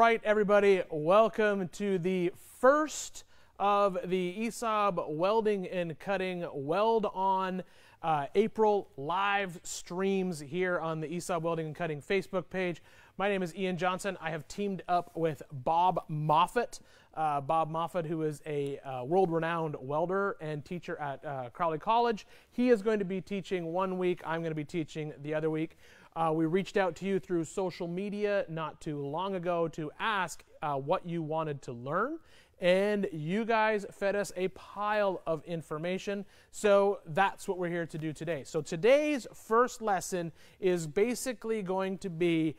right, everybody, welcome to the first of the ESAB Welding and Cutting Weld-On April live streams here on the ESAB Welding and Cutting Facebook page. My name is Ian Johnson. I have teamed up with Bob Moffat. Bob Moffat, who is a world-renowned welder and teacher at Crowley College. He is going to be teaching one week. I'm going to be teaching the other week. We reached out to you through social media not too long ago to ask what you wanted to learn, and you guys fed us a pile of information, so that's what we're here to do today. So today's first lesson is basically going to be,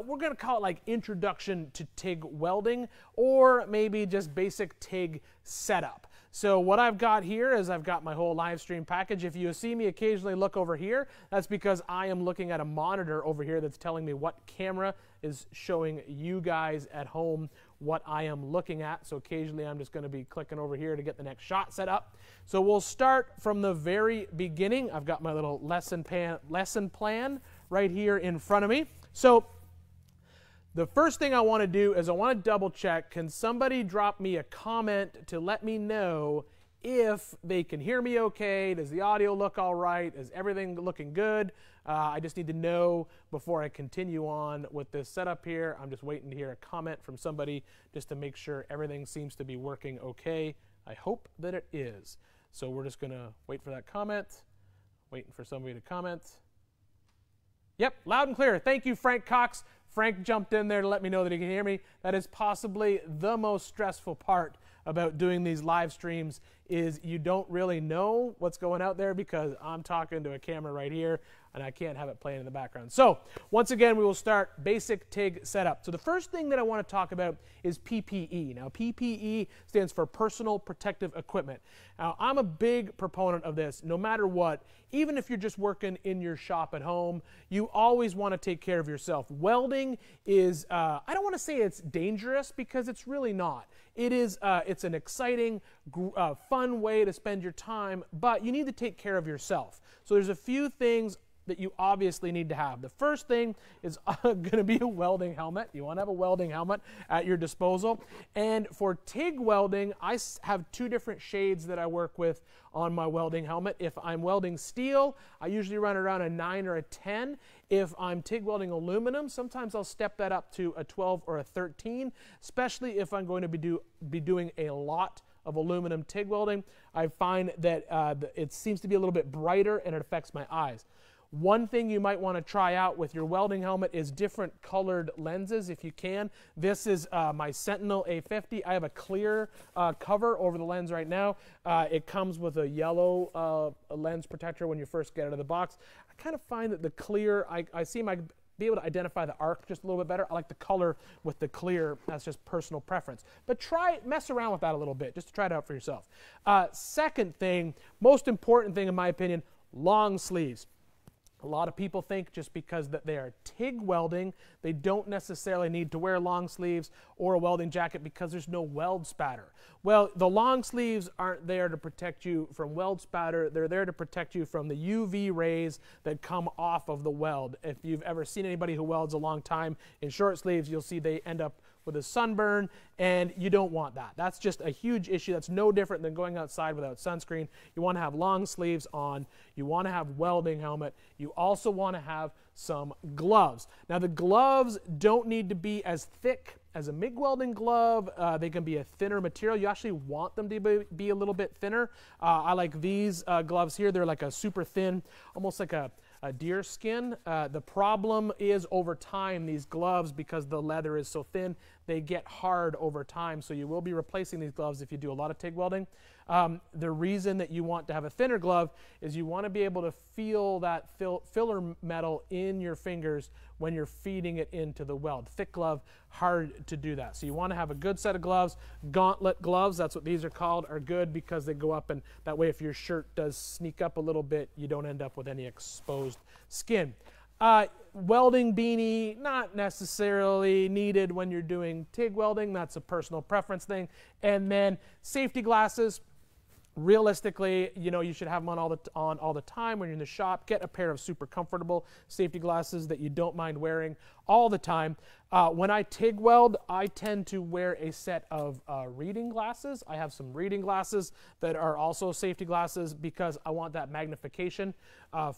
we're going to call it like Introduction to TIG Welding, or maybe just basic TIG setup. So what I've got here is I've got my whole live stream package. If you see me occasionally look over here, that's because I am looking at a monitor over here that's telling me what camera is showing you guys at home what I am looking at. So occasionally I'm just going to be clicking over here to get the next shot set up. So we'll start from the very beginning. I've got my little lesson plan right here in front of me. So the first thing I want to do is I want to double check, can somebody drop me a comment to let me know if they can hear me okay? Does the audio look all right? Is everything looking good? I just need to know before I continue on with this setup here. I'm just waiting to hear a comment from somebody just to make sure everything seems to be working okay. I hope that it is. So we're just going to wait for that comment. Waiting for somebody to comment. Yep, loud and clear. Thank you, Frank Cox. Frank jumped in there to let me know that he can hear me. That is possibly the most stressful part about doing these live streams, is you don't really know what's going out there because I'm talking to a camera right here and I can't have it playing in the background. So once again, we will start basic TIG setup. So the first thing that I want to talk about is PPE. Now PPE stands for personal protective equipment. Now I'm a big proponent of this. No matter what, even if you're just working in your shop at home, you always want to take care of yourself. Welding is, I don't want to say it's dangerous because it's really not. It is, it's an exciting, fun way to spend your time, but you need to take care of yourself. So there's a few things that you obviously need to have. The first thing is going to be a welding helmet. You want to have a welding helmet at your disposal. And for TIG welding, I have two different shades that I work with on my welding helmet. If I'm welding steel, I usually run around a 9 or a 10. If I'm TIG welding aluminum, sometimes I'll step that up to a 12 or a 13, especially if I'm going to be doing a lot of aluminum TIG welding. I find that it seems to be a little bit brighter and it affects my eyes. One thing you might want to try out with your welding helmet is different colored lenses if you can. This is my Sentinel A50. I have a clear cover over the lens right now. It comes with a yellow lens protector when you first get out of the box. I kind of find that the clear, I seem like be able to identify the arc just a little bit better. I like the color with the clear. That's just personal preference. But mess around with that a little bit just to try it out for yourself. Second thing, most important thing in my opinion, long sleeves. A lot of people think just because that they are TIG welding, they don't necessarily need to wear long sleeves or a welding jacket because there's no weld spatter. Well, the long sleeves aren't there to protect you from weld spatter. They're there to protect you from the UV rays that come off of the weld. If you've ever seen anybody who welds a long time in short sleeves, you'll see they end up with a sunburn, and you don't want that. That's just a huge issue. That's no different than going outside without sunscreen. You want to have long sleeves on. You want to have welding helmet. You also want to have some gloves. Now the gloves don't need to be as thick as a MIG welding glove. They can be a thinner material. You actually want them to be a little bit thinner. I like these gloves here. They're like a super thin, almost like a deer skin. The problem is over time, these gloves, because the leather is so thin, they get hard over time. So you will be replacing these gloves if you do a lot of TIG welding. The reason that you want to have a thinner glove is you want to be able to feel that filler metal in your fingers when you're feeding it into the weld. Thick glove, hard to do that. So you want to have a good set of gloves. Gauntlet gloves, that's what these are called, are good because they go up, and that way if your shirt does sneak up a little bit, you don't end up with any exposed skin. Welding beanie, not necessarily needed when you're doing TIG welding. That's a personal preference thing. And then safety glasses. Realistically, you know, you should have them on all the time when you're in the shop. Get a pair of super comfortable safety glasses that you don't mind wearing all the time. When I TIG weld, I tend to wear a set of reading glasses. I have some reading glasses that are also safety glasses because I want that magnification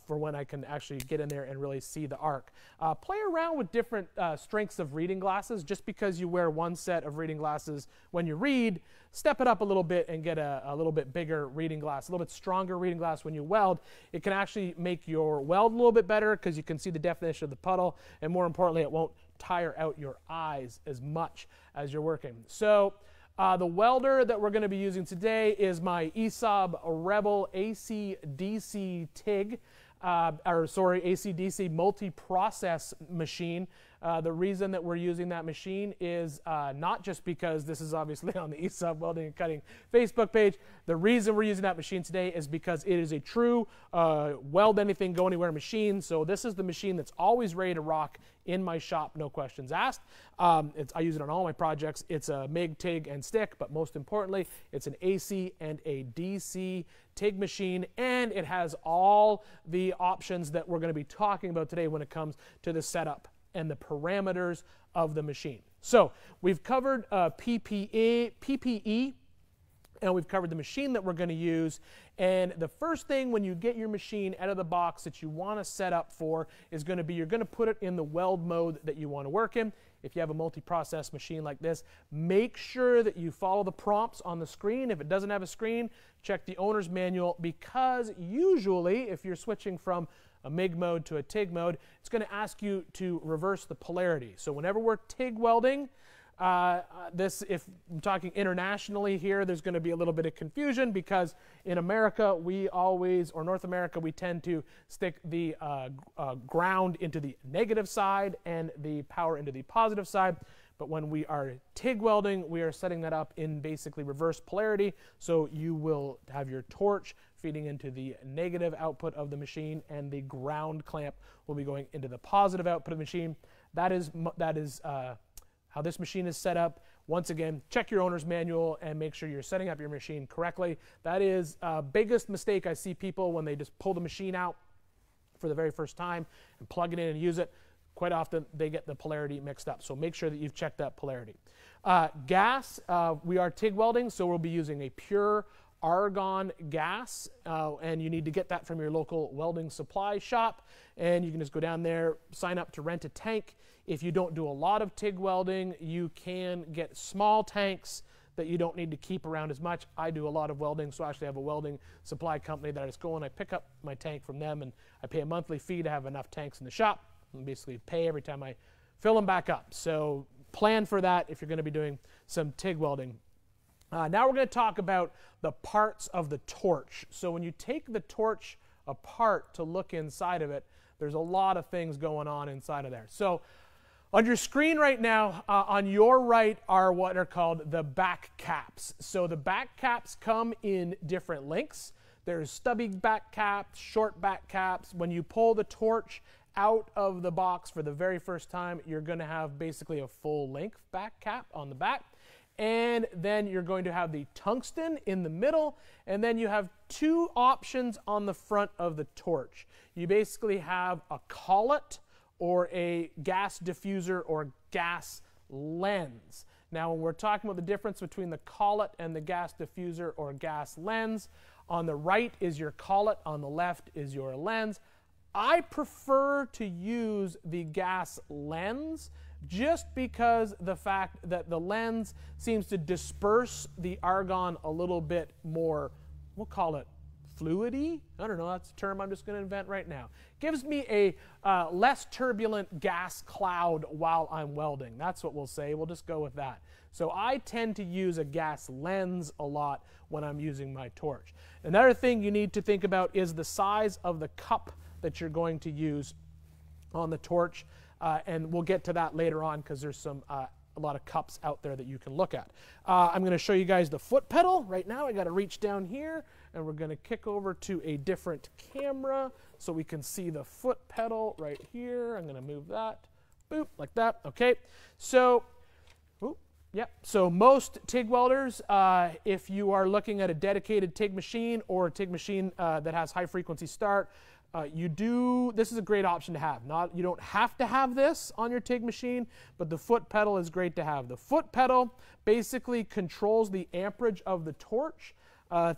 for when I can actually get in there and really see the arc. Play around with different strengths of reading glasses. Just because you wear one set of reading glasses when you read, step it up a little bit and get a little bit bigger reading glass, a little bit stronger reading glass when you weld. It can actually make your weld a little bit better because you can see the definition of the puddle, and more importantly, it won't tire out your eyes as much as you're working. So the welder that we're going to be using today is my ESAB Rebel AC/DC TIG, AC/DC multi-process machine. The reason that we're using that machine is not just because this is obviously on the ESAB Welding and Cutting Facebook page. The reason we're using that machine today is because it is a true weld anything, go anywhere machine. So this is the machine that's always ready to rock in my shop, no questions asked. I use it on all my projects. It's a MIG, TIG, and stick, but most importantly, it's an AC and a DC TIG machine, and it has all the options that we're going to be talking about today when it comes to the setup and the parameters of the machine. So we've covered PPE, and we've covered the machine that we're going to use. And the first thing when you get your machine out of the box that you want to set up for is going to be, you're going to put it in the weld mode that you want to work in. If you have a multi-process machine like this, make sure that you follow the prompts on the screen. If it doesn't have a screen, check the owner's manual, because usually if you're switching from a MIG mode to a TIG mode, it's going to ask you to reverse the polarity. So whenever we're TIG welding, if I'm talking internationally here, there's going to be a little bit of confusion because in America, or North America, we tend to stick the ground into the negative side and the power into the positive side. But when we are TIG welding, we are setting that up in basically reverse polarity. So you will have your torch feeding into the negative output of the machine, and the ground clamp will be going into the positive output of the machine. That is how this machine is set up. Once again, check your owner's manual and make sure you're setting up your machine correctly. That is biggest mistake I see people when they just pull the machine out for the very first time and plug it in and use it. Quite often they get the polarity mixed up. So make sure that you've checked that polarity. Gas, we are TIG welding, so we'll be using a pure argon gas, and you need to get that from your local welding supply shop, and you can just go down there, sign up to rent a tank. If you don't do a lot of TIG welding, you can get small tanks that you don't need to keep around as much. I do a lot of welding, so I actually have a welding supply company that I just go and I pick up my tank from them, and I pay a monthly fee to have enough tanks in the shop, and basically pay every time I fill them back up. So plan for that if you're going to be doing some TIG welding. Now we're going to talk about the parts of the torch. So when you take the torch apart to look inside of it, there's a lot of things going on inside of there. So on your screen right now, on your right are what are called the back caps. So the back caps come in different lengths. There's stubby back caps, short back caps. When you pull the torch out of the box for the very first time, you're going to have basically a full length back cap on the back. And then you're going to have the tungsten in the middle, and then you have two options on the front of the torch. You basically have a collet or a gas diffuser or gas lens. Now when we're talking about the difference between the collet and the gas diffuser or gas lens, on the right is your collet, on the left is your lens. I prefer to use the gas lens just because the fact that the lens seems to disperse the argon a little bit more, we'll call it fluidy. I don't know, that's a term I'm just going to invent right now. Gives me a less turbulent gas cloud while I'm welding. That's what we'll say. We'll just go with that. So I tend to use a gas lens a lot when I'm using my torch. Another thing you need to think about is the size of the cup that you're going to use on the torch. And we'll get to that later on because there's a lot of cups out there that you can look at. I'm going to show you guys the foot pedal. Right now I got to reach down here, and we're going to kick over to a different camera so we can see the foot pedal right here. I'm going to move that, boop, like that. Okay, so so most TIG welders, if you are looking at a dedicated TIG machine or a TIG machine that has high frequency start, this is a great option to have. You don't have to have this on your TIG machine, but the foot pedal is great to have. The foot pedal basically controls the amperage of the torch.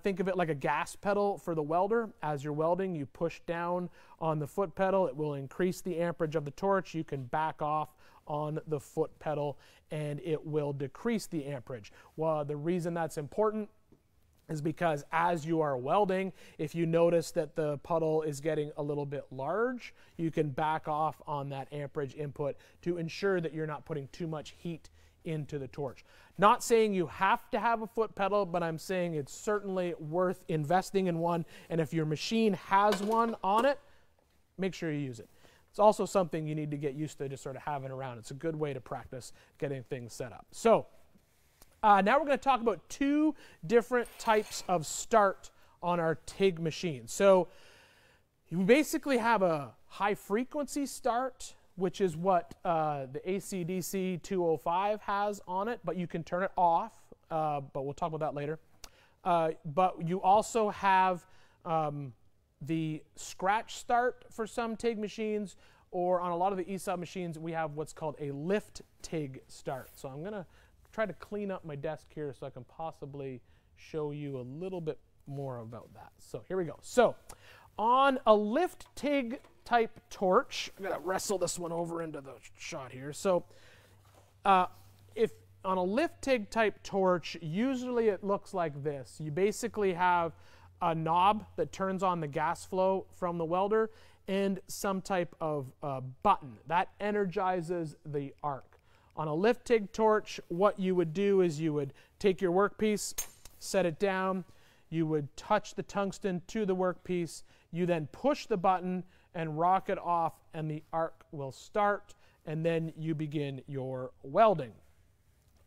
Think of it like a gas pedal for the welder. As you're welding, you push down on the foot pedal. It will increase the amperage of the torch. You can back off on the foot pedal and it will decrease the amperage. Well, the reason that's important is because as you are welding, if you notice that the puddle is getting a little bit large, you can back off on that amperage input to ensure that you're not putting too much heat into the torch. Not saying you have to have a foot pedal, but I'm saying it's certainly worth investing in one. And if your machine has one on it, make sure you use it. It's also something you need to get used to just sort of having around. It's a good way to practice getting things set up. So now we're going to talk about two different types of start on our TIG machine. So you basically have a high frequency start, which is what the AC/DC 205 has on it, but you can turn it off, but we'll talk about that later. But you also have the scratch start for some TIG machines, or on a lot of the ESAB machines, we have what's called a lift TIG start. So I'm going to try to clean up my desk here so I can possibly show you a little bit more about that. So here we go. So on a lift TIG type torch, I'm going to wrestle this one over into the shot here. So if on a lift TIG type torch, usually it looks like this. You basically have a knob that turns on the gas flow from the welder and some type of button that energizes the arc. On a lift TIG torch, what you would do is you would take your workpiece, set it down, you would touch the tungsten to the workpiece, you then push the button and rock it off and the arc will start, and then you begin your welding.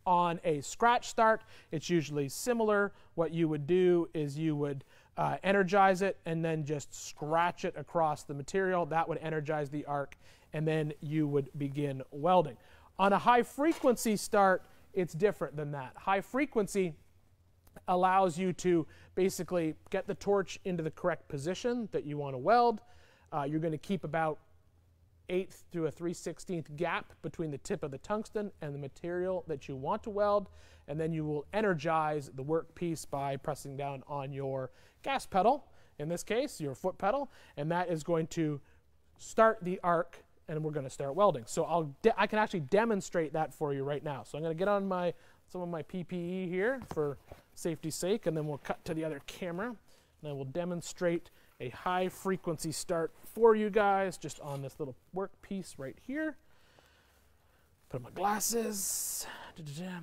On a scratch start, it's usually similar. What you would do is you would energize it and then just scratch it across the material. That would energize the arc, and then you would begin welding. On a high frequency start, it's different than that. High frequency allows you to basically get the torch into the correct position that you want to weld. You're going to keep about 1/8 to a 3/16 gap between the tip of the tungsten and the material that you want to weld, and then you will energize the workpiece by pressing down on your gas pedal, in this case your foot pedal, and that is going to start the arc, and we're going to start welding. So I can actually demonstrate that for you right now. So I'm going to get on some of my PPE here for safety's sake, and then we'll cut to the other camera, and I will demonstrate a high frequency start for you guys just on this little workpiece right here. Put on my glasses.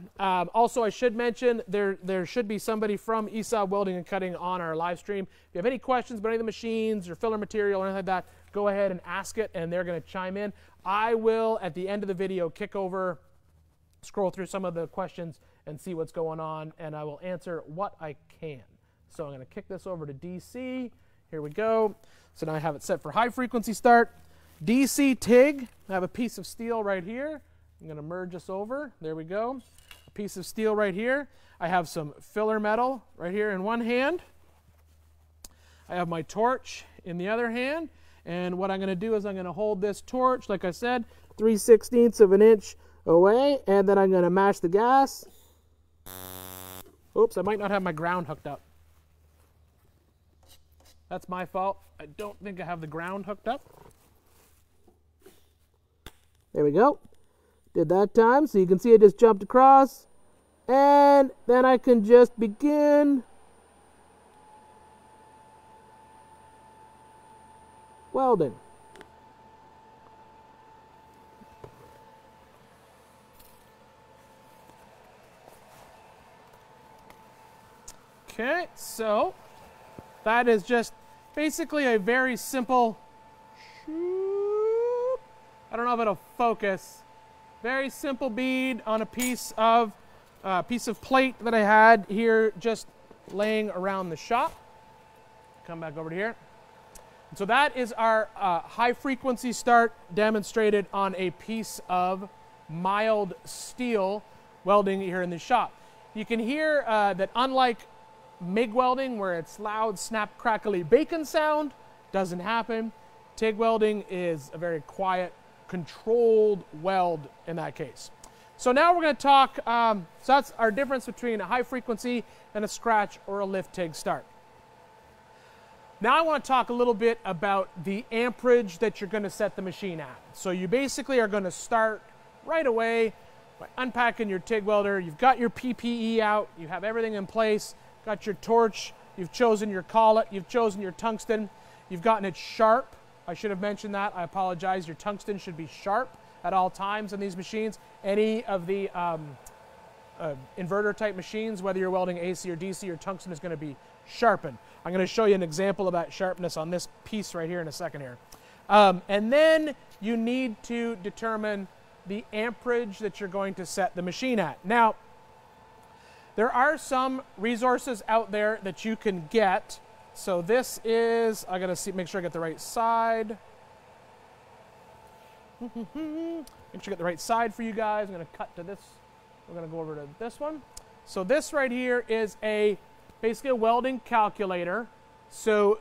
Also, I should mention there should be somebody from ESAB Welding and Cutting on our live stream. If you have any questions about any of the machines or filler material or anything like that, go ahead and ask it, and they're going to chime in. I will, at the end of the video, kick over, scroll through some of the questions and see what's going on, and I will answer what I can. So I'm going to kick this over to DC. Here we go. So now I have it set for high frequency start. DC TIG. I have a piece of steel right here. I'm going to merge this over. There we go. A piece of steel right here. I have some filler metal right here in one hand. I have my torch in the other hand. And what I'm going to do is I'm going to hold this torch, like I said, 3/16 of an inch away, and then I'm going to match the gas. Oops, I might not have my ground hooked up. That's my fault. I don't think I have the ground hooked up. There we go. Did that time, so you can see I just jumped across. And then I can just begin welding. Okay, so that is just basically a very simple, I don't know if it'll focus, very simple bead on a piece of plate that I had here just laying around the shop. Come back over to here. So that is our high frequency start demonstrated on a piece of mild steel welding here in the shop. You can hear that unlike MIG welding, where it's loud, snap, crackly bacon sound, doesn't happen. TIG welding is a very quiet, controlled weld in that case. So now we're going to talk, so that's our difference between a high frequency and a scratch or a lift TIG start. Now I want to talk a little bit about the amperage that you're going to set the machine at. So you basically are going to start right away by unpacking your TIG welder. You've got your PPE out, you have everything in place, got your torch, you've chosen your collet, you've chosen your tungsten, you've gotten it sharp. I should have mentioned that, I apologize. Your tungsten should be sharp at all times in these machines. Any of the inverter type machines, whether you're welding AC or DC, your tungsten is going to be sharpened. I'm going to show you an example of that sharpness on this piece right here in a second here. And then you need to determine the amperage that you're going to set the machine at. Now, there are some resources out there that you can get. So this is, I got to make sure I get the right side. Make sure I get the right side for you guys. I'm going to cut to this. We're going to go over to this one. So this right here is basically a welding calculator. So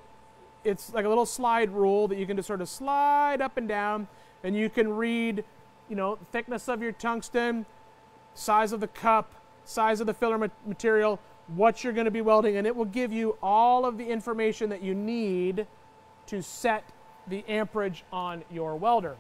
it's like a little slide rule that you can just sort of slide up and down, and you can read, you know, thickness of your tungsten, size of the cup, size of the filler material, what you're going to be welding, and it will give you all of the information that you need to set the amperage on your welder.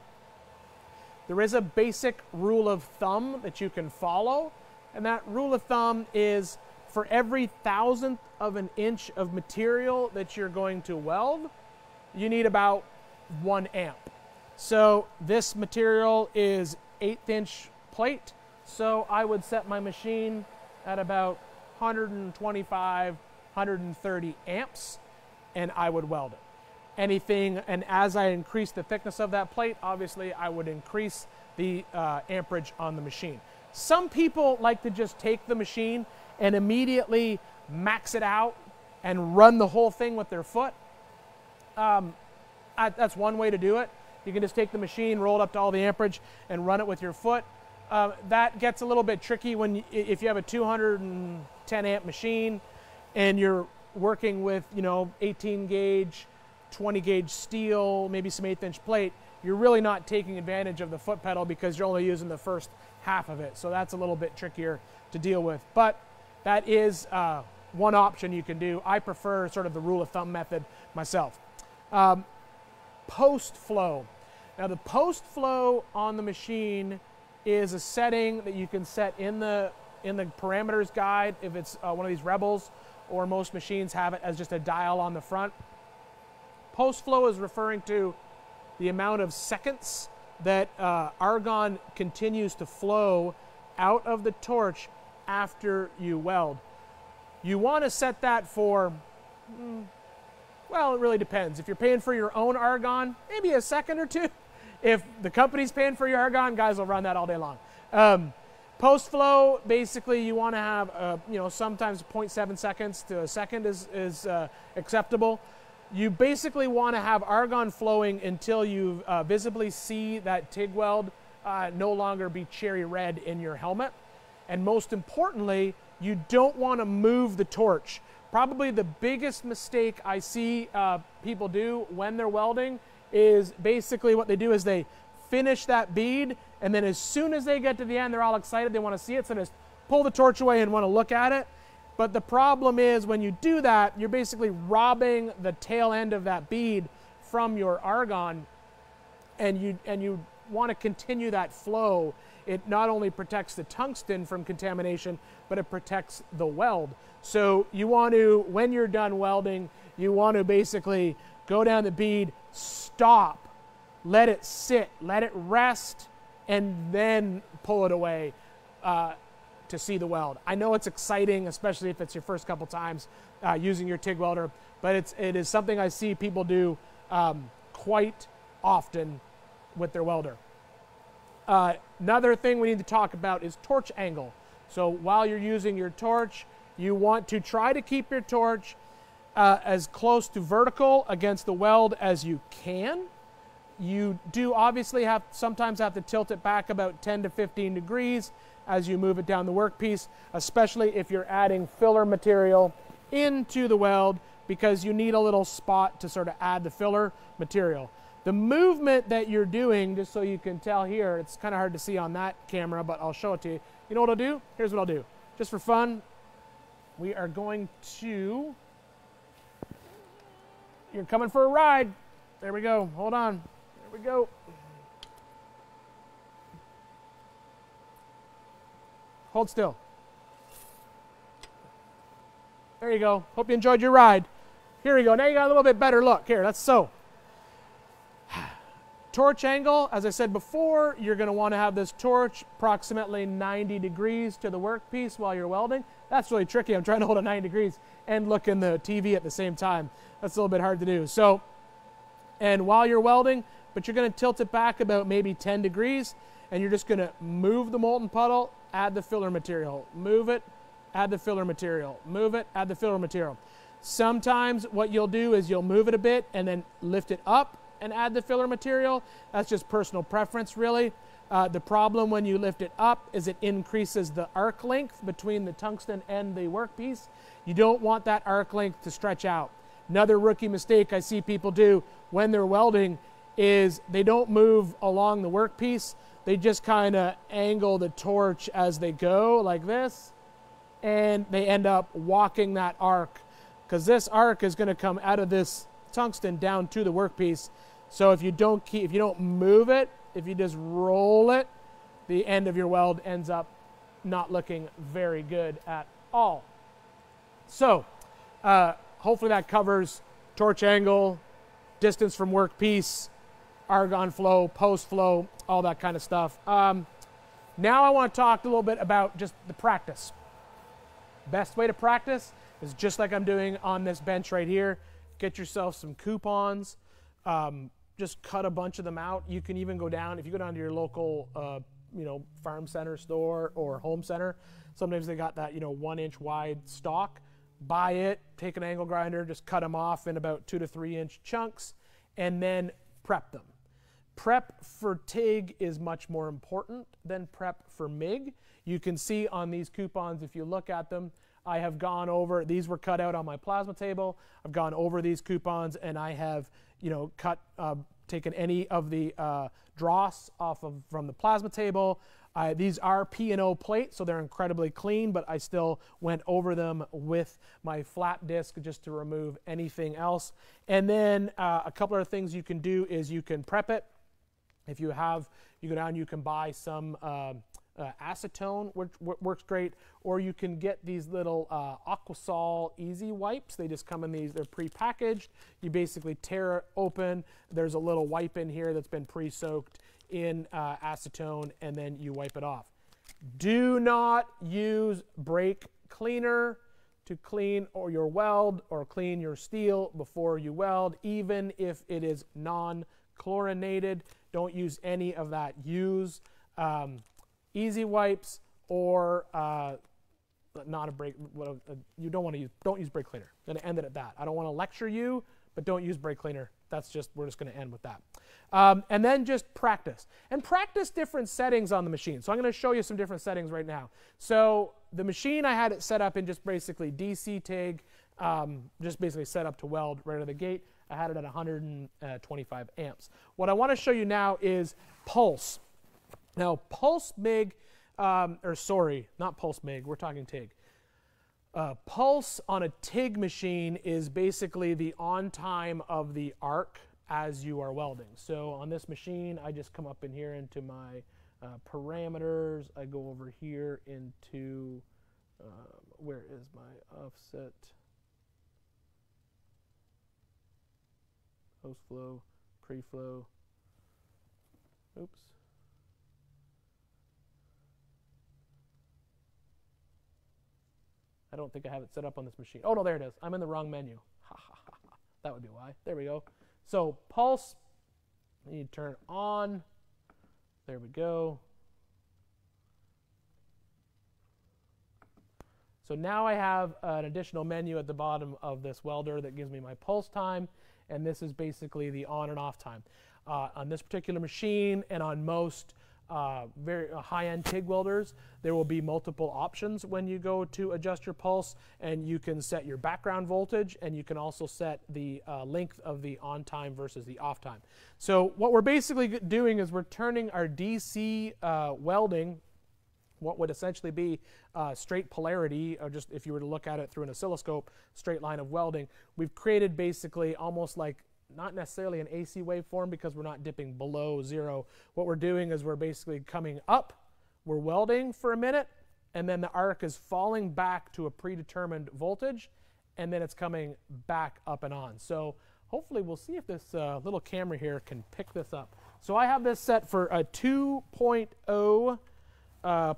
There is a basic rule of thumb that you can follow, and that rule of thumb is for every 1,000th of an inch of material that you're going to weld, you need about 1 amp. So this material is 1/8 inch plate, so I would set my machine at about 125, 130 amps, and I would weld it. Anything, and as I increase the thickness of that plate, obviously I would increase the amperage on the machine. Some people like to just take the machine and immediately max it out and run the whole thing with their foot. That's one way to do it. You can just take the machine, roll it up to all the amperage, and run it with your foot. That gets a little bit tricky if you have a 210 amp machine and you're working with, you know, 18 gauge, 20 gauge steel, maybe some 1/8 inch plate. You're really not taking advantage of the foot pedal because you're only using the first half of it. So that's a little bit trickier to deal with. But that is one option you can do. I prefer sort of the rule of thumb method myself. Post flow. Now the post flow on the machine is a setting that you can set in the parameters guide if it's one of these Rebels, or most machines have it as just a dial on the front. Post flow is referring to the amount of seconds that argon continues to flow out of the torch after you weld. You want to set that for, well, it really depends. If you're paying for your own argon, maybe a second or two. If the company's paying for your argon, guys will run that all day long. Post flow, basically you want to have, you know, sometimes 0.7 seconds to a second is acceptable. You basically want to have argon flowing until you visibly see that TIG weld no longer be cherry red in your helmet. And most importantly, you don't want to move the torch. Probably the biggest mistake I see people do when they're welding is basically what they do is they finish that bead, and then as soon as they get to the end, they're all excited, they want to see it, so they just pull the torch away and want to look at it. But the problem is when you do that, you're basically robbing the tail end of that bead from your argon, and you want to continue that flow. It not only protects the tungsten from contamination, but it protects the weld. So you want to, when you're done welding, you want to basically go down the bead, stop, let it sit, let it rest, and then pull it away to see the weld. I know it's exciting, especially if it's your first couple times using your TIG welder, but it is something I see people do quite often with their welder. Another thing we need to talk about is torch angle. So while you're using your torch, you want to try to keep your torch as close to vertical against the weld as you can. You do obviously sometimes have to tilt it back about 10 to 15 degrees as you move it down the workpiece, especially if you're adding filler material into the weld. because you need a little spot to sort of add the filler material. The movement that you're doing, just so you can tell here, it's kind of hard to see on that camera, but I'll show it to you. You know what I'll do? Here's what I'll do. Just for fun, we are going to, you're coming for a ride. There we go. Hold on. There we go. Hold still. There you go. Hope you enjoyed your ride. Here we go. Now you got a little bit better look. Here, that's so. Torch angle, as I said before, you're going to want to have this torch approximately 90 degrees to the workpiece while you're welding. That's really tricky. I'm trying to hold it 90 degrees and look in the TV at the same time. That's a little bit hard to do. So, and while you're welding, but you're going to tilt it back about maybe 10 degrees, and you're just going to move the molten puddle, add the filler material, move it, add the filler material, move it, add the filler material. Sometimes what you'll do is you'll move it a bit and then lift it up and add the filler material. That's just personal preference, really. The problem when you lift it up is it increases the arc length between the tungsten and the workpiece. You don't want that arc length to stretch out. Another rookie mistake I see people do when they're welding is they don't move along the workpiece. They just kind of angle the torch as they go like this, and they end up walking that arc, because this arc is going to come out of this tungsten down to the workpiece. So if you don't move it, if you just roll it, the end of your weld ends up not looking very good at all. So hopefully that covers torch angle, distance from workpiece, argon flow, post flow, all that kind of stuff. Now I want to talk a little bit about just the practice. Best way to practice is just like I'm doing on this bench right here. Get yourself some coupons. Just cut a bunch of them out. You can even go down, if you go down to your local farm center store or home center, sometimes they got that 1-inch wide stock. Buy it, take an angle grinder, just cut them off in about 2 to 3 inch chunks, and then prep them. Prep for TIG is much more important than prep for MIG. You can see on these coupons, if you look at them, I have gone over, these were cut out on my plasma table. I've gone over these coupons, and I have taken any of the dross off from the plasma table. These are P&O plates, so they're incredibly clean, but I still went over them with my flat disc just to remove anything else. And then a couple of things you can do is you can prep it. If you go down, you can buy some acetone, which works great, or you can get these little Aquasol easy wipes. They just come in these, they're pre-packaged. You basically tear it open. There's a little wipe in here that's been pre-soaked in acetone, and then you wipe it off. Do not use brake cleaner to clean your weld or clean your steel before you weld, even if it is non-chlorinated. Don't use any of that. Use easy wipes or not a brake. You don't use brake cleaner. I'm going to end it at that. I don't want to lecture you, but don't use brake cleaner. We're just going to end with that. And then just practice. And practice different settings on the machine. So I'm going to show you some different settings right now. So the machine, I had it set up in just basically DC TIG, just basically set up to weld right out of the gate. I had it at 125 amps. What I want to show you now is pulse. Now, pulse MIG, not pulse MIG, we're talking TIG. Pulse on a TIG machine is basically the on time of the arc as you are welding. So on this machine, I just come up in here into my parameters. I go over here into, where is my offset? Post flow, pre-flow. Oops. I don't think I have it set up on this machine. Oh, no, there it is. I'm in the wrong menu. Ha, ha, ha, ha. That would be why. There we go. So pulse, I need to turn on. There we go. So now I have an additional menu at the bottom of this welder that gives me my pulse time, and this is basically the on and off time. On this particular machine and on most very high-end TIG welders, there will be multiple options when you go to adjust your pulse, and you can set your background voltage, and you can also set the length of the on time versus the off time. So what we're basically doing is we're turning our DC welding, what would essentially be straight polarity, or just if you were to look at it through an oscilloscope, straight line of welding, we've created basically almost like not necessarily an AC waveform because we're not dipping below zero. What we're doing is we're basically coming up, we're welding for a minute, and then the arc is falling back to a predetermined voltage, and then it's coming back up and on. So hopefully we'll see if this little camera here can pick this up. So I have this set for a 2.0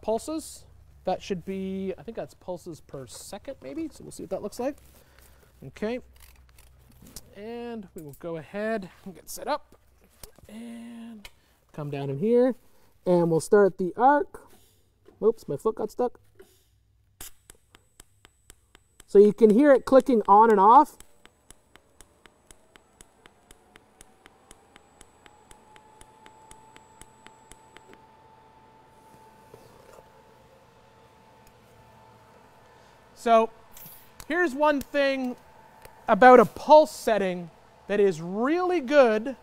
pulses. That should be, I think that's pulses per second maybe, so we'll see what that looks like. Okay. And we will go ahead and get set up and come down in here, and we'll start the arc. Oops, my foot got stuck. So you can hear it clicking on and off. So here's one thing about a pulse setting that is really good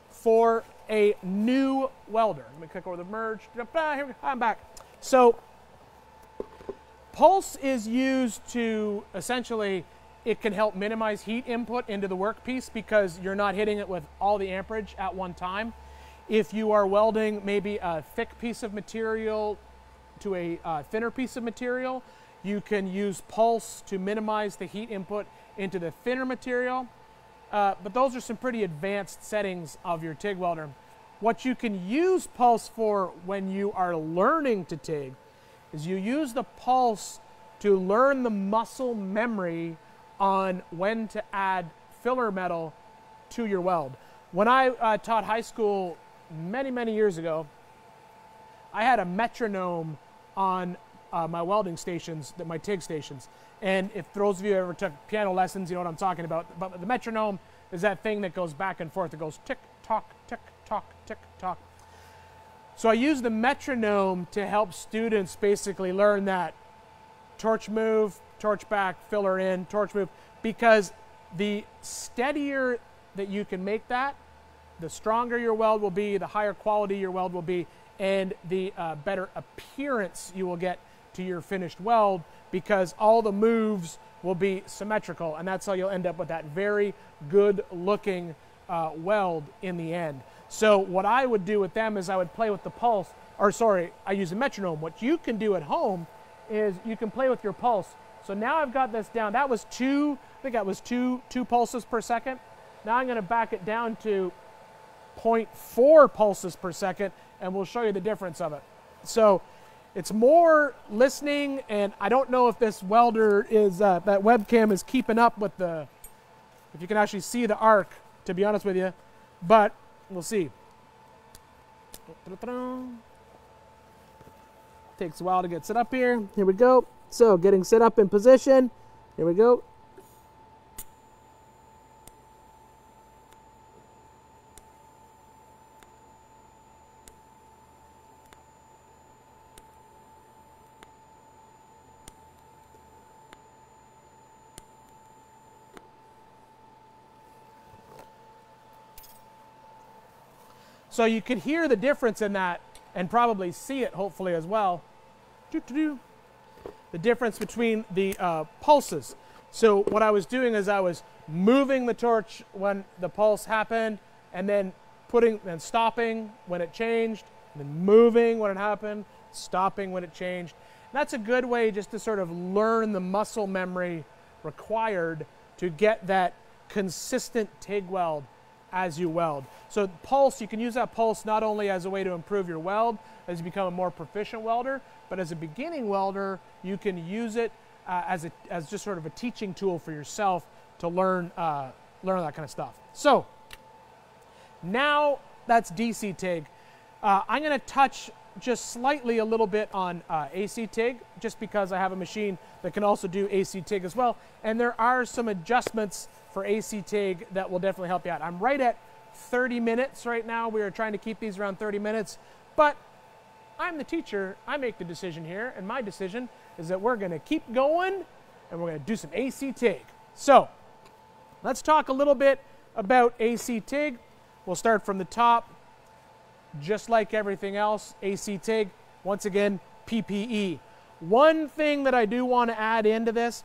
for a new welder. Let me click over the merge. Here we go. I'm back. So pulse is used to essentially, it can help minimize heat input into the workpiece because you're not hitting it with all the amperage at one time. If you are welding maybe a thick piece of material to a thinner piece of material, you can use pulse to minimize the heat input into the thinner material, but those are some pretty advanced settings of your TIG welder. What you can use pulse for when you are learning to TIG is you use the pulse to learn the muscle memory on when to add filler metal to your weld. When I taught high school many years ago, I had a metronome on my welding stations, my TIG stations. And if those of you ever took piano lessons, you know what I'm talking about. But the metronome is that thing that goes back and forth. It goes tick, tock, tick, tock, tick, tock. So I use the metronome to help students basically learn that torch move, torch back, filler in, torch move, because the steadier that you can make that, the stronger your weld will be, the higher quality your weld will be, and the better appearance you will get to your finished weld, because all the moves will be symmetrical, and that's how you'll end up with that very good looking weld in the end. So what I would do with them is I would play with the pulse, or sorry, I use a metronome. What you can do at home is you can play with your pulse. So now I've got this down. That was I think that was two pulses per second. Now I'm going to back it down to 0.4 pulses per second, and we'll show you the difference of it. So it's more listening, and I don't know if this welder is, that webcam is keeping up with if you can actually see the arc, to be honest with you, but we'll see. Takes a while to get set up here. Here we go. So getting set up in position. Here we go. So you could hear the difference in that and probably see it hopefully as well. The difference between the pulses. So what I was doing is I was moving the torch when the pulse happened, and then stopping when it changed, and then moving when it happened, stopping when it changed. And that's a good way just to sort of learn the muscle memory required to get that consistent TIG weld as you weld. So pulse, you can use that pulse not only as a way to improve your weld as you become a more proficient welder, but as a beginning welder, you can use it as just sort of a teaching tool for yourself to learn that kind of stuff. So now that's DC TIG. I'm going to touch just slightly a little bit on AC TIG, just because I have a machine that can also do AC TIG as well, and there are some adjustments for AC TIG that will definitely help you out. I'm right at 30 minutes right now. We are trying to keep these around 30 minutes, but I'm the teacher, I make the decision here, and my decision is that we're gonna keep going and we're gonna do some AC TIG. So, let's talk a little bit about AC TIG. We'll start from the top. Just like everything else, AC TIG, once again, PPE. One thing that I do want to add into this,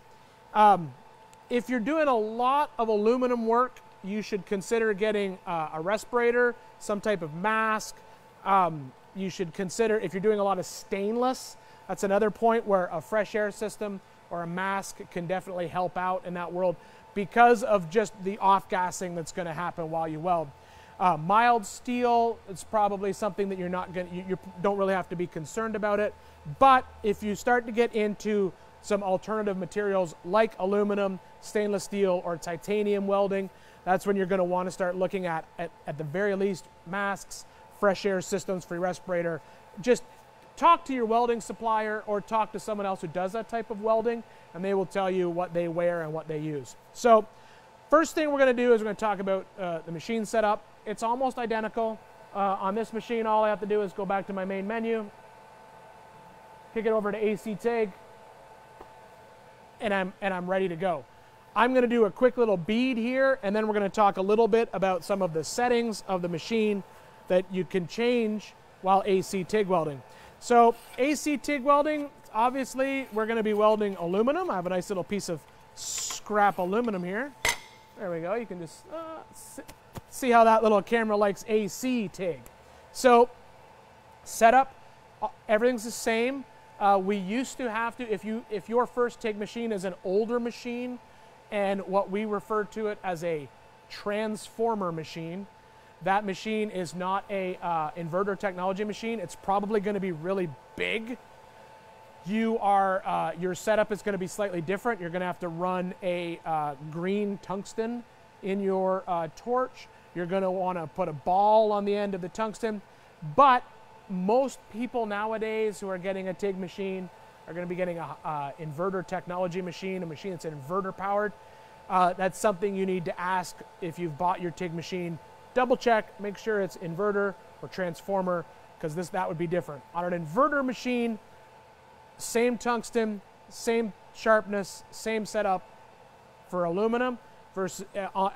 if you're doing a lot of aluminum work, you should consider getting a respirator, some type of mask. You should consider, if you're doing a lot of stainless, that's another point where a fresh air system or a mask can definitely help out in that world because of just the off-gassing that's going to happen while you weld. Mild steel, it's probably something that you're not going to, you don't really have to be concerned about it. But if you start to get into some alternative materials like aluminum, stainless steel, or titanium welding, that's when you're going to want to start looking at the very least, masks, fresh air systems for your respirator. Just talk to your welding supplier or talk to someone else who does that type of welding, and they will tell you what they wear and what they use. So first thing we're going to do is we're going to talk about the machine setup. It's almost identical. On this machine, all I have to do is go back to my main menu, kick it over to AC TIG, and I'm ready to go. I'm going to do a quick little bead here, and then we're going to talk a little bit about some of the settings of the machine that you can change while AC TIG welding. So AC TIG welding, obviously we're going to be welding aluminum. I have a nice little piece of scrap aluminum here. There we go. You can just see how that little camera likes AC TIG. So setup, everything's the same. We used to have to, if your first TIG machine is an older machine and what we refer to it as a transformer machine, that machine is not a inverter technology machine. It's probably going to be really big. Your setup is going to be slightly different. You're going to have to run a green tungsten in your torch. You're going to want to put a ball on the end of the tungsten. But most people nowadays who are getting a TIG machine are going to be getting a inverter technology machine, a machine that's inverter powered. That's something you need to ask if you've bought your TIG machine. Double check, make sure it's inverter or transformer, because that would be different. On an inverter machine, same tungsten, same sharpness, same setup for aluminum versus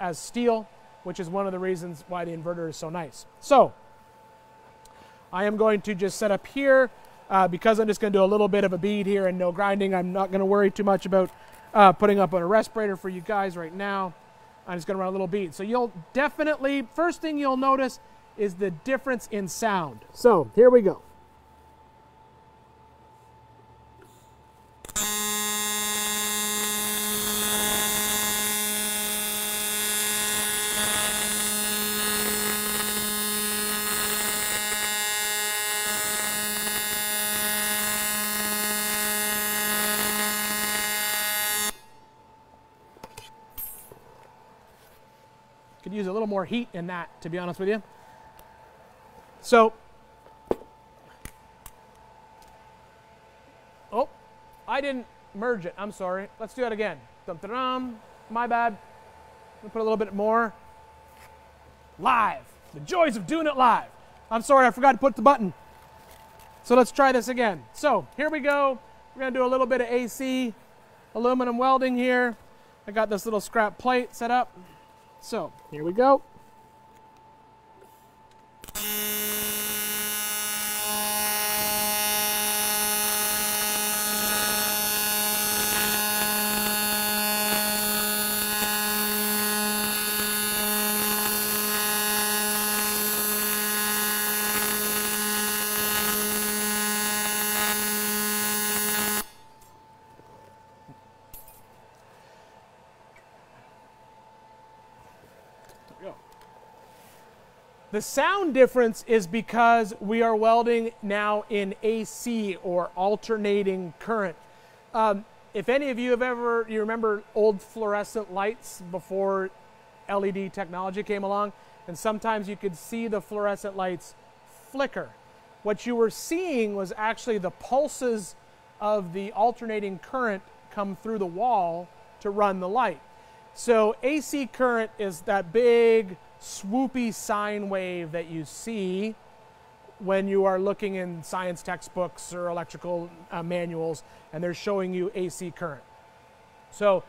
as steel, which is one of the reasons why the inverter is so nice. So I am going to just set up here because I'm just going to do a little bit of a bead here and no grinding. I'm not going to worry too much about putting up a respirator for you guys right now. I'm just going to run a little bead. So you'll definitely, first thing you'll notice is the difference in sound. So here we go. Could use a little more heat in that, to be honest with you. So, oh, I didn't merge it. I'm sorry. Let's do that again. Dum-da-dum. My bad. Let me put a little bit more. Live. The joys of doing it live. I'm sorry, I forgot to put the button. So let's try this again. So here we go. We're going to do a little bit of AC aluminum welding here. I got this little scrap plate set up. So here we go. The sound difference is because we are welding now in AC, or alternating current. If any of you have you remember old fluorescent lights before LED technology came along, and sometimes you could see the fluorescent lights flicker. What you were seeing was actually the pulses of the alternating current come through the wall to run the light. So AC current is that big swoopy sine wave that you see when you are looking in science textbooks or electrical manuals and they're showing you AC current. So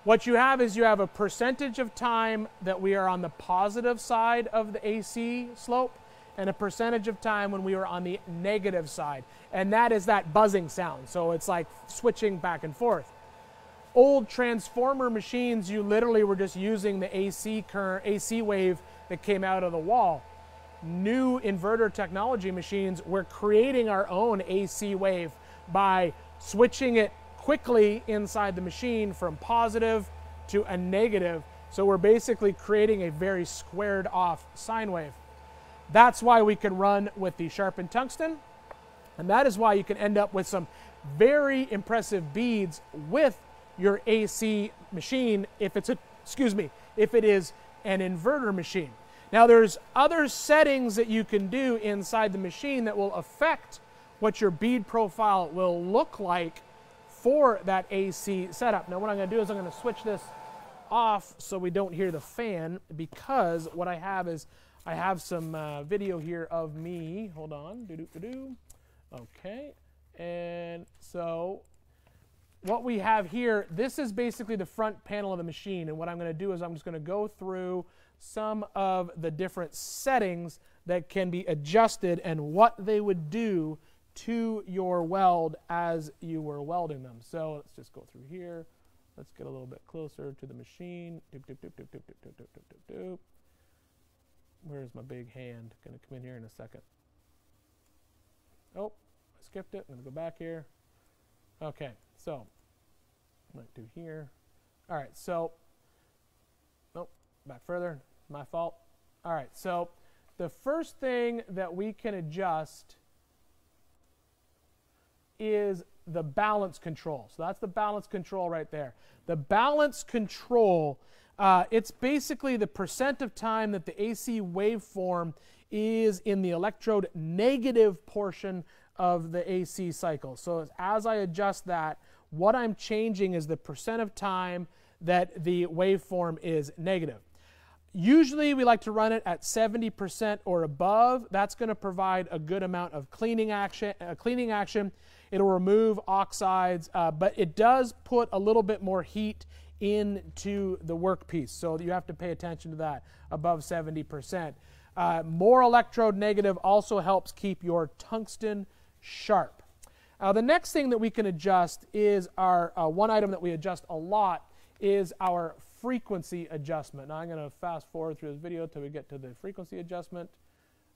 what you have is you have a percentage of time that we are on the positive side of the AC slope and a percentage of time when we are on the negative side. And that is that buzzing sound. So it's like switching back and forth. Old transformer machines, you literally were just using the AC current, AC wave that came out of the wall. New inverter technology machines, we're creating our own AC wave by switching it quickly inside the machine from positive to a negative. So we're basically creating a very squared off sine wave. That's why we can run with the sharpened tungsten, and that is why you can end up with some very impressive beads with your AC machine if it's a, if it is an inverter machine. Now there's other settings that you can do inside the machine that will affect what your bead profile will look like for that AC setup. Now what I'm going to do is I'm going to switch this off so we don't hear the fan, because what I have is I have some video here of me. Hold on. Okay. And so what we have here, this is basically the front panel of the machine. And what I'm going to do is I'm just going to go through some of the different settings that can be adjusted and what they would do to your weld as you were welding them. So let's just go through here. Let's get a little bit closer to the machine. Where's my big hand? Going to come in here in a second. Oh, I skipped it. I'm going to go back here. Okay, so I might do here. All right, so, nope, back further. My fault. All right, so the first thing that we can adjust is the balance control. So that's the balance control right there. The balance control, it's basically the percent of time that the AC waveform is in the electrode negative portion of the AC cycle. So as I adjust that, what I'm changing is the percent of time that the waveform is negative. Usually we like to run it at 70% or above. That's going to provide a good amount of cleaning action. It'll remove oxides, but it does put a little bit more heat into the workpiece. So you have to pay attention to that, above 70%. More electrode negative also helps keep your tungsten sharp. The next thing that we can adjust is our, one item that we adjust a lot is our frequency adjustment. Now I'm going to fast forward through this video until we get to the frequency adjustment.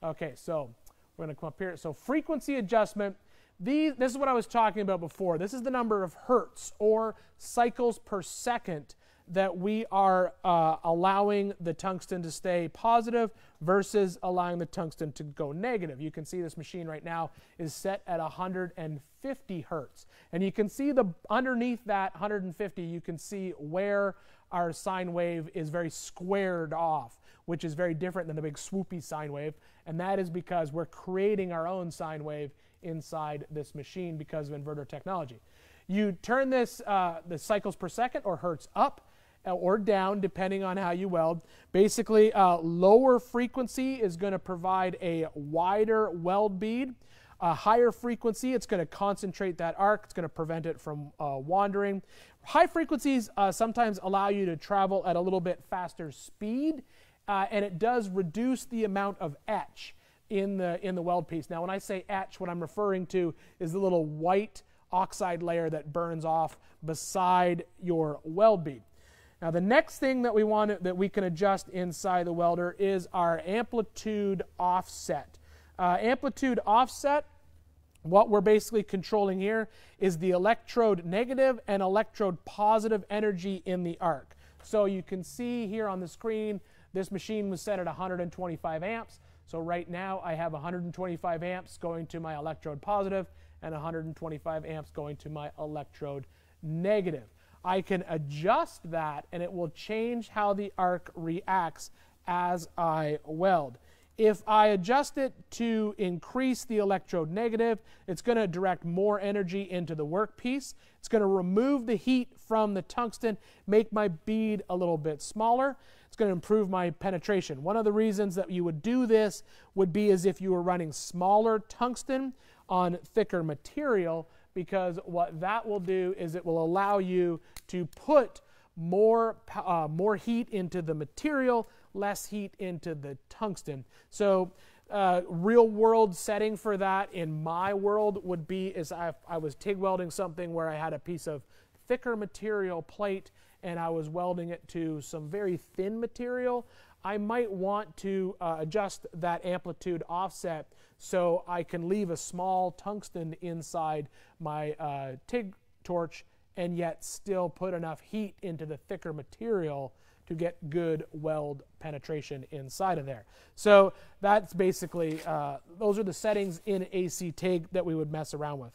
Okay, so we're going to come up here. So frequency adjustment, this is what I was talking about before. This is the number of hertz or cycles per second that we are allowing the tungsten to stay positive versus allowing the tungsten to go negative. You can see this machine right now is set at 150 hertz. And you can see underneath that 150, you can see where our sine wave is very squared off, which is very different than the big swoopy sine wave. And that is because we're creating our own sine wave inside this machine because of inverter technology. You turn this, the cycles per second or hertz up or down depending on how you weld. Basically, lower frequency is going to provide a wider weld bead. Higher frequency, it's going to concentrate that arc. It's going to prevent it from wandering. High frequencies sometimes allow you to travel at a little bit faster speed, and it does reduce the amount of etch in the weld piece. Now, when I say etch, what I'm referring to is the little white oxide layer that burns off beside your weld bead. Now, the next thing that we can adjust inside the welder is our amplitude offset. Amplitude offset, what we're basically controlling here is the electrode negative and electrode positive energy in the arc. So you can see here on the screen, this machine was set at 125 amps. So right now I have 125 amps going to my electrode positive and 125 amps going to my electrode negative. I can adjust that and it will change how the arc reacts as I weld. If I adjust it to increase the electrode negative, it's going to direct more energy into the workpiece. It's going to remove the heat from the tungsten, make my bead a little bit smaller. It's going to improve my penetration. One of the reasons that you would do this would be as if you were running smaller tungsten on thicker material, because what that will do is it will allow you to put more heat into the material, less heat into the tungsten. So real world setting for that in my world would be is I was TIG welding something where I had a piece of thicker material plate and I was welding it to some very thin material. I might want to adjust that amplitude offset so I can leave a small tungsten inside my TIG torch and yet still put enough heat into the thicker material to get good weld penetration inside of there. So that's basically, those are the settings in AC TIG that we would mess around with.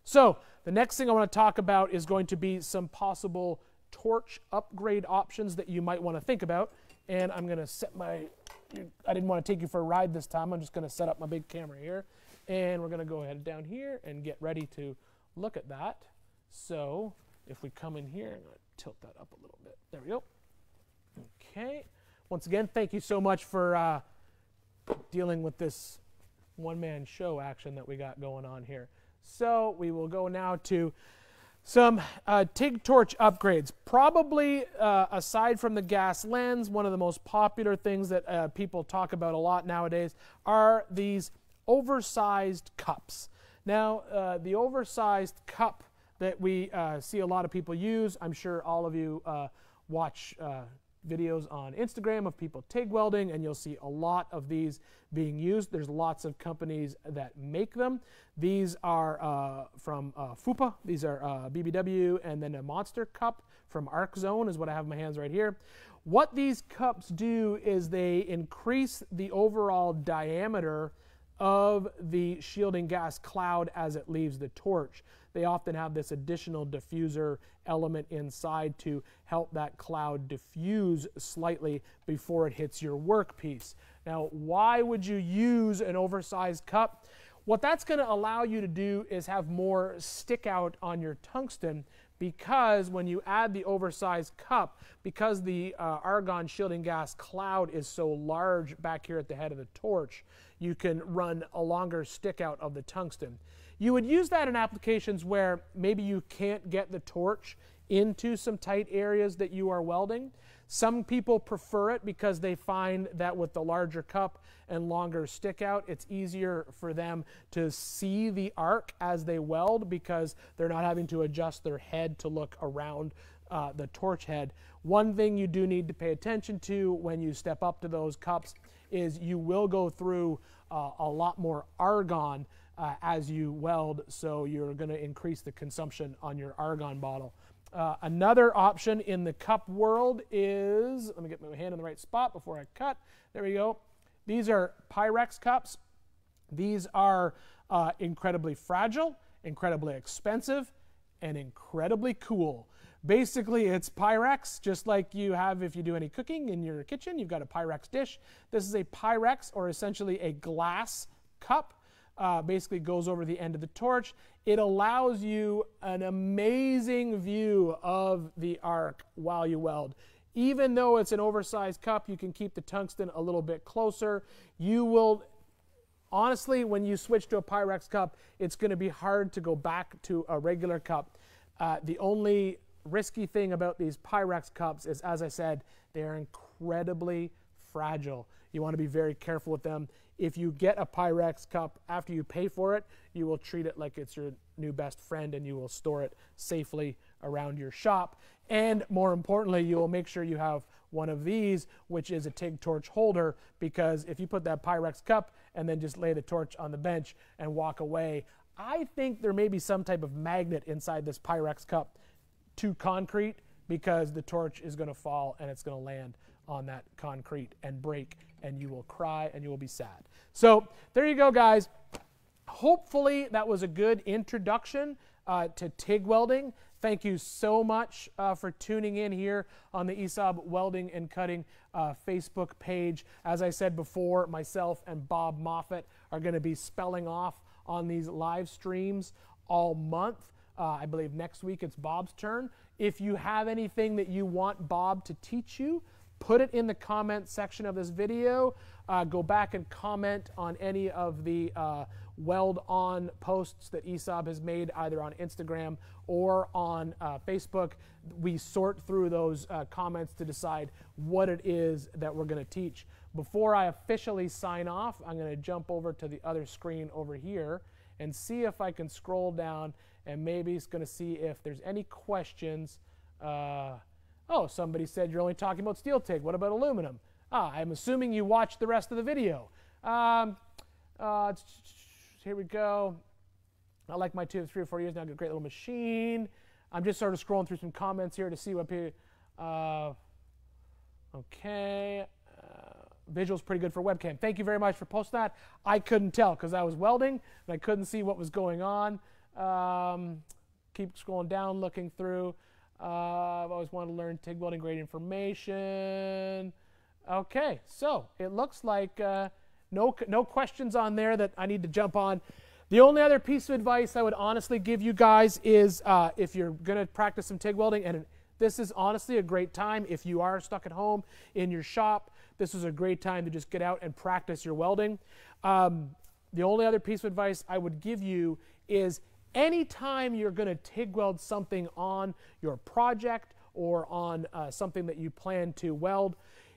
So the next thing I want to talk about is going to be some possible torch upgrade options that you might want to think about. And I'm going to set my, I didn't want to take you for a ride this time. I'm just going to set up my big camera here. And we're going to go ahead down here and get ready to look at that. So if we come in here, I'm going to tilt that up a little bit. There we go. Okay. Once again, thank you so much for dealing with this one-man show action that we got going on here. So we will go now to some TIG Torch upgrades. Probably, aside from the gas lens, one of the most popular things that people talk about a lot nowadays are these oversized cups. Now, the oversized cup that we see a lot of people use, I'm sure all of you watch videos on Instagram of people TIG welding, and you'll see a lot of these being used. There's lots of companies that make them. These are from FUPA. These are BBW, and then a Monster cup from Arc Zone is what I have in my hands right here. What these cups do is they increase the overall diameter of the shielding gas cloud as it leaves the torch. They often have this additional diffuser element inside to help that cloud diffuse slightly before it hits your workpiece. Now, why would you use an oversized cup? What that's going to allow you to do is have more stick out on your tungsten, because when you add the oversized cup, because the argon shielding gas cloud is so large back here at the head of the torch, you can run a longer stick out of the tungsten. You would use that in applications where maybe you can't get the torch into some tight areas that you are welding. Some people prefer it because they find that with the larger cup and longer stick out, it's easier for them to see the arc as they weld because they're not having to adjust their head to look around the torch head. One thing you do need to pay attention to when you step up to those cups is you will go through a lot more argon as you weld, so you're going to increase the consumption on your argon bottle. Another option in the cup world is, let me get my hand in the right spot before I cut. There we go. These are Pyrex cups. These are incredibly fragile, incredibly expensive, and incredibly cool. Basically, it's Pyrex, just like you have if you do any cooking in your kitchen. You've got a Pyrex dish. This is a Pyrex, or essentially a glass cup. Basically goes over the end of the torch. It allows you an amazing view of the arc while you weld. Even though it's an oversized cup, you can keep the tungsten a little bit closer. You will, honestly, when you switch to a Pyrex cup, it's going to be hard to go back to a regular cup. The only risky thing about these Pyrex cups is, as I said, they're incredibly fragile. You want to be very careful with them. If you get a Pyrex cup, after you pay for it, you will treat it like it's your new best friend, and you will store it safely around your shop. And more importantly, you will make sure you have one of these, which is a TIG torch holder, because if you put that Pyrex cup and then just lay the torch on the bench and walk away, I think there may be some type of magnet inside this Pyrex cup to concrete, because the torch is going to fall and it's going to land on that concrete and break, and you will cry and you will be sad. So there you go, guys. Hopefully that was a good introduction to TIG welding. thank you so much for tuning in here on the ESAB Welding and Cutting Facebook page. As I said before, myself and Bob Moffett are going to be spelling off on these live streams all month. I believe next week it's Bob's turn. If you have anything that you want Bob to teach you, put it in the comment section of this video. Go back and comment on any of the Weld-On posts that ESAB has made either on Instagram or on Facebook. We sort through those comments to decide what it is that we're going to teach. Before I officially sign off, I'm going to jump over to the other screen over here and see if I can scroll down, and maybe it's going to see if there's any questions. Oh, somebody said you're only talking about steel TIG. What about aluminum? I'm assuming you watched the rest of the video. Here we go. I like my tube 3 or 4 years now. Got a great little machine. I'm just sort of scrolling through some comments here to see what people. Okay. Visual's pretty good for webcam. Thank you very much for posting that. I couldn't tell because I was welding and I couldn't see what was going on. Keep scrolling down, looking through. I've always wanted to learn TIG welding grade information. Okay, so it looks like no questions on there that I need to jump on. The only other piece of advice I would honestly give you guys is if you're going to practice some TIG welding, and this is honestly a great time if you are stuck at home in your shop, this is a great time to just get out and practice your welding. The only other piece of advice I would give you is anytime you're going to TIG weld something on your project or on something that you plan to weld,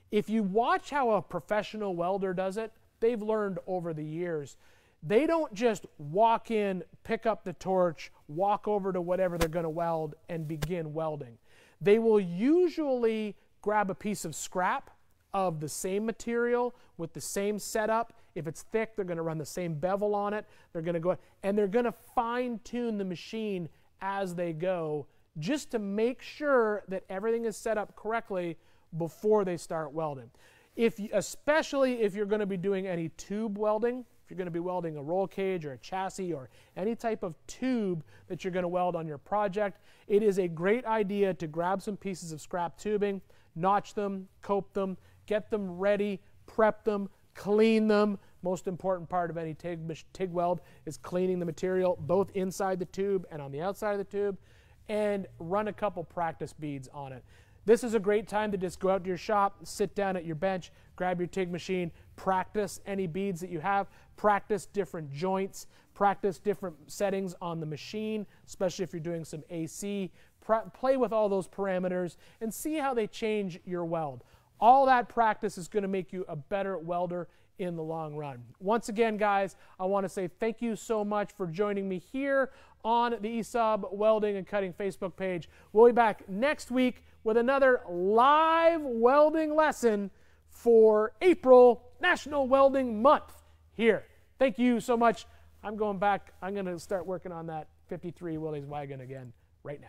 if you watch how a professional welder does it, they've learned over the years. They don't just walk in, pick up the torch, walk over to whatever they're going to weld, and begin welding. They will usually grab a piece of scrap of the same material with the same setup. If it's thick, they're going to run the same bevel on it. They're going to go and they're going to fine-tune the machine as they go, just to make sure that everything is set up correctly before they start welding. Especially if you're going to be doing any tube welding, if you're going to be welding a roll cage or a chassis or any type of tube that you're going to weld on your project, it is a great idea to grab some pieces of scrap tubing, notch them, cope them, get them ready, prep them, clean them. Most important part of any TIG weld is cleaning the material, both inside the tube and on the outside of the tube, and run a couple practice beads on it. This is a great time to just go out to your shop, sit down at your bench, grab your TIG machine, practice any beads that you have, practice different joints, practice different settings on the machine, especially if you're doing some AC. Play with all those parameters and see how they change your weld. All that practice is going to make you a better welder in the long run. Once again, guys, I want to say thank you so much for joining me here on the ESAB Welding and Cutting Facebook page. We'll be back next week with another live welding lesson for April, National Welding Month here. Thank you so much. I'm going back. I'm going to start working on that 53 Willys wagon again right now.